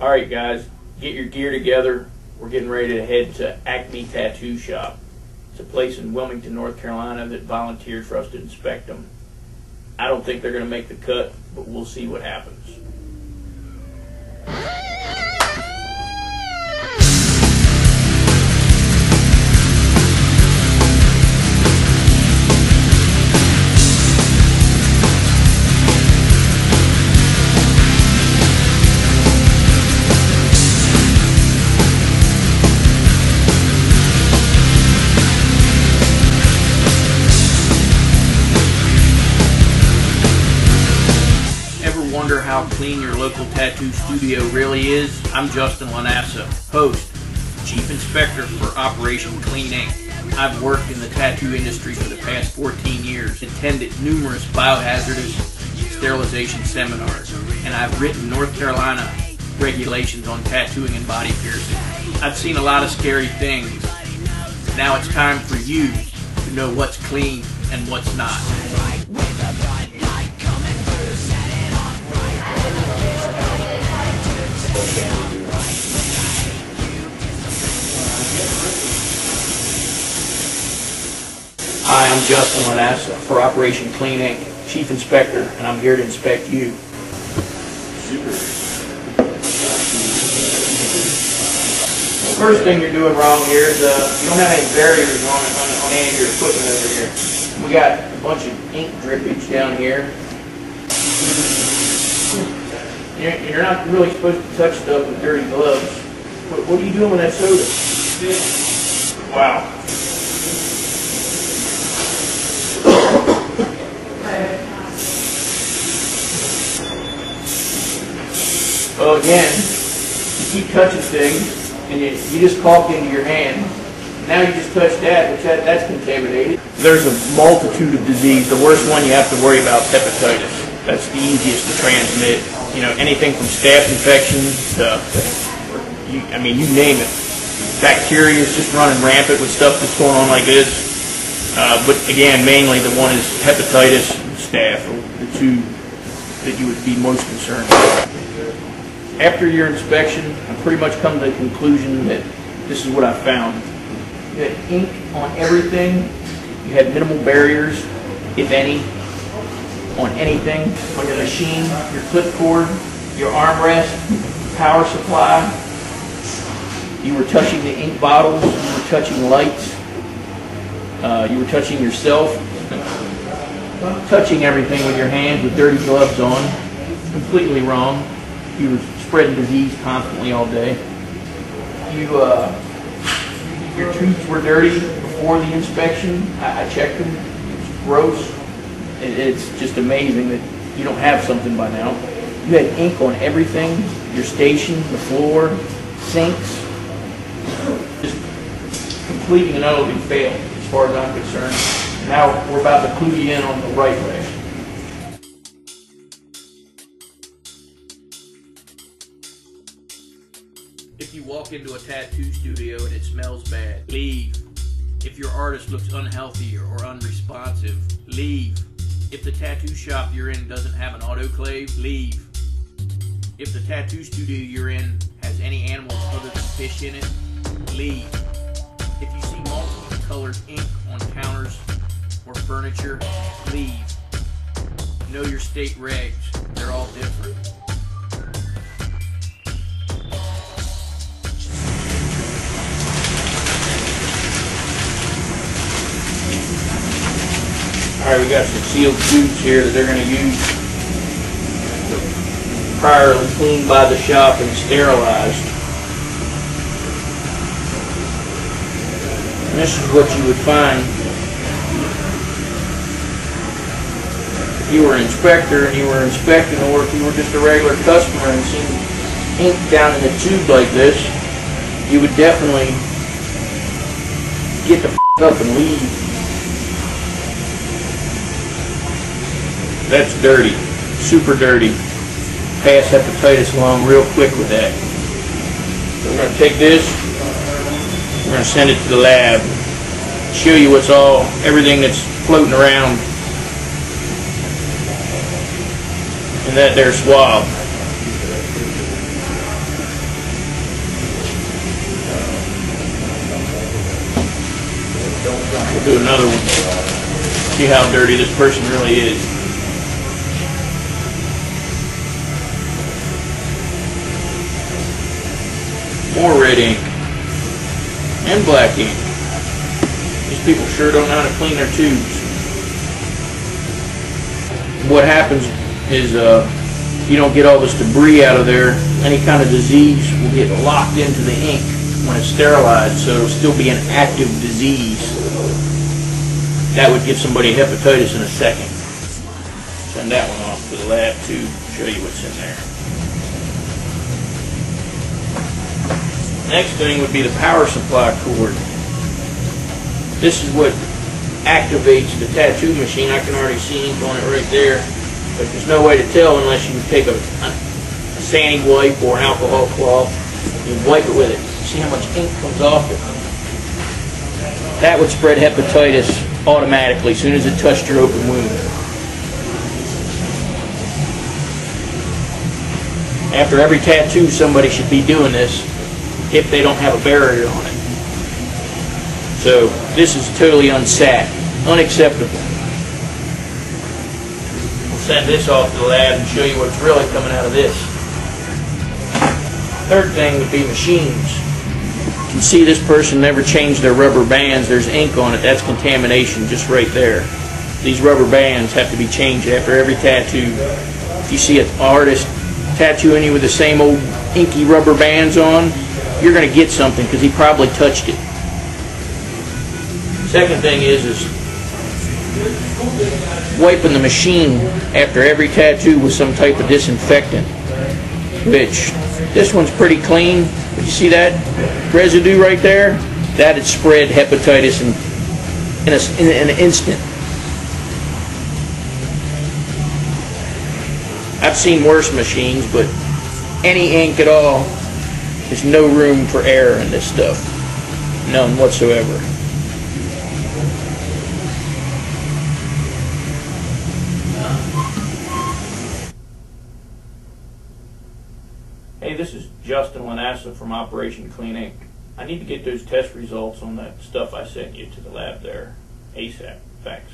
Alright guys, get your gear together. We're getting ready to head to Acme Tattoo Shop. It's a place in Wilmington, North Carolina that volunteered for us to inspect them. I don't think they're going to make the cut, but we'll see what happens. Wonder how clean your local tattoo studio really is? I'm Justin LaNasa, host, Chief Inspector for Operation Clean Ink. I've worked in the tattoo industry for the past 14 years, attended numerous biohazardous sterilization seminars, and I've written North Carolina regulations on tattooing and body piercing. I've seen a lot of scary things. Now it's time for you to know what's clean and what's not. Hi, I'm Justin LaNasa for Operation Clean Ink, Chief Inspector, and I'm here to inspect you. First thing you're doing wrong here is you don't have any barriers on any of your equipment over here. We got a bunch of ink drippage down here. You're not really supposed to touch stuff with dirty gloves. What are you doing with that soda? Wow. Well, again, you keep touching things, and you just caulk into your hand. Now you just touch that, which that's contaminated. There's a multitude of disease. The worst one you have to worry about is hepatitis. That's the easiest to transmit. You know, anything from staph infections to, you name it. Bacteria is just running rampant with stuff that's going on like this. But again, mainly the one is hepatitis and staph, the two that you would be most concerned about. After your inspection, I pretty much come to the conclusion that this is what I found. You had ink on everything. You had minimal barriers, if any, on anything. On your machine, your clipboard, your armrest, power supply. You were touching the ink bottles. You were touching lights. You were touching yourself. Touching everything with your hands with dirty gloves on. Completely wrong. You were spreading disease constantly all day. Your tubes were dirty before the inspection. I checked them. It was gross. It's just amazing that you don't have something by now. You had ink on everything. Your station, the floor, sinks. Just completely and utterly failed as far as I'm concerned. Now we're about to clue you in on the right way. If you walk into a tattoo studio and it smells bad, leave. If your artist looks unhealthy or unresponsive, leave. If the tattoo shop you're in doesn't have an autoclave, leave. If the tattoo studio you're in has any animals other than fish in it, leave. If you see multiple colored ink on counters or furniture, leave. Know your state regs. They're all different. Alright, we got some sealed tubes here that they're going to use priorly cleaned by the shop and sterilized. And this is what you would find if you were an inspector and you were inspecting, or if you were just a regular customer and seen ink down in a tube like this. You would definitely get the f*** up and leave. That's dirty, super dirty. Pass hepatitis along real quick with that. So we're going to take this, we're going to send it to the lab, show you what's everything that's floating around in that there swab. I'll do another one. See how dirty this person really is. More red ink. And black ink. These people sure don't know how to clean their tubes. What happens is you don't get all this debris out of there. Any kind of disease will get locked into the ink when it's sterilized, so it'll still be an active disease. That would give somebody hepatitis in a second. Send that one off to the lab too, show you what's in there. Next thing would be the power supply cord. This is what activates the tattoo machine. I can already see ink on it right there, but there's no way to tell unless you take a sanding wipe or an alcohol cloth and wipe it with it. See how much ink comes off it? That would spread hepatitis automatically as soon as it touched your open wound. After every tattoo, somebody should be doing this if they don't have a barrier on it. So this is totally unsat, unacceptable. We'll send this off to the lab and show you what's really coming out of this. Third thing would be machines. You can see this person never changed their rubber bands. There's ink on it. That's contamination just right there. These rubber bands have to be changed after every tattoo. If you see an artist tattooing you with the same old inky rubber bands on, you're going to get something because he probably touched it. Second thing is wiping the machine after every tattoo with some type of disinfectant, which this one's pretty clean, but you see that residue right there? That had spread hepatitis in an instant. I've seen worse machines, but any ink at all, there's no room for error in this stuff. None whatsoever. Hey, this is Justin LaNasa from Operation Clean Ink. I need to get those test results on that stuff I sent you to the lab there ASAP. Thanks.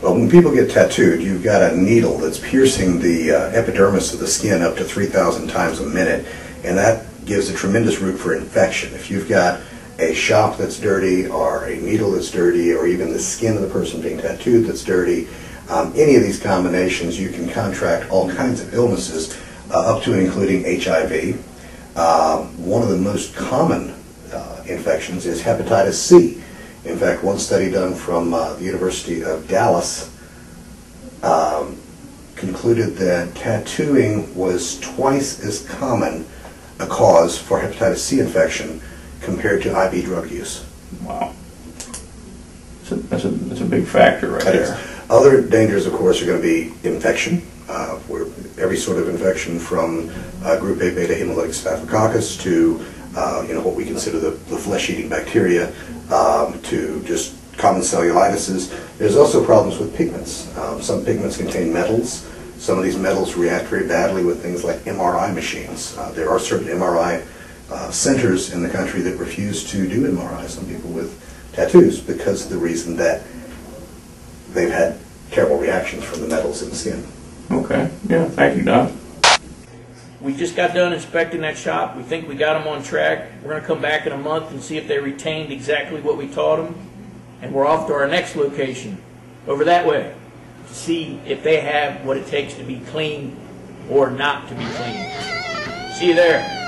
Well, when people get tattooed, you've got a needle that's piercing the epidermis of the skin up to 3,000 times a minute, and that gives a tremendous route for infection. If you've got a shop that's dirty, or a needle that's dirty, or even the skin of the person being tattooed that's dirty, any of these combinations, you can contract all kinds of illnesses, up to and including HIV. One of the most common infections is hepatitis C. In fact, one study done from the University of Dallas concluded that tattooing was twice as common a cause for hepatitis C infection compared to IV drug use. Wow. That's a big factor right there. Other dangers, of course, are going to be infection, where every sort of infection from group A beta hemolytic staphylococcus to what we consider the flesh-eating bacteria, to just common cellulitis. There's also problems with pigments. Some pigments contain metals. Some of these metals react very badly with things like MRI machines. There are certain MRI centers in the country that refuse to do MRIs on people with tattoos because of the reason that they've had terrible reactions from the metals in the skin. Okay. Yeah, thank you, Doc. We just got done inspecting that shop. We think we got them on track. We're going to come back in a month and see if they retained exactly what we taught them. And we're off to our next location, over that way, to see if they have what it takes to be clean or not to be clean. See you there.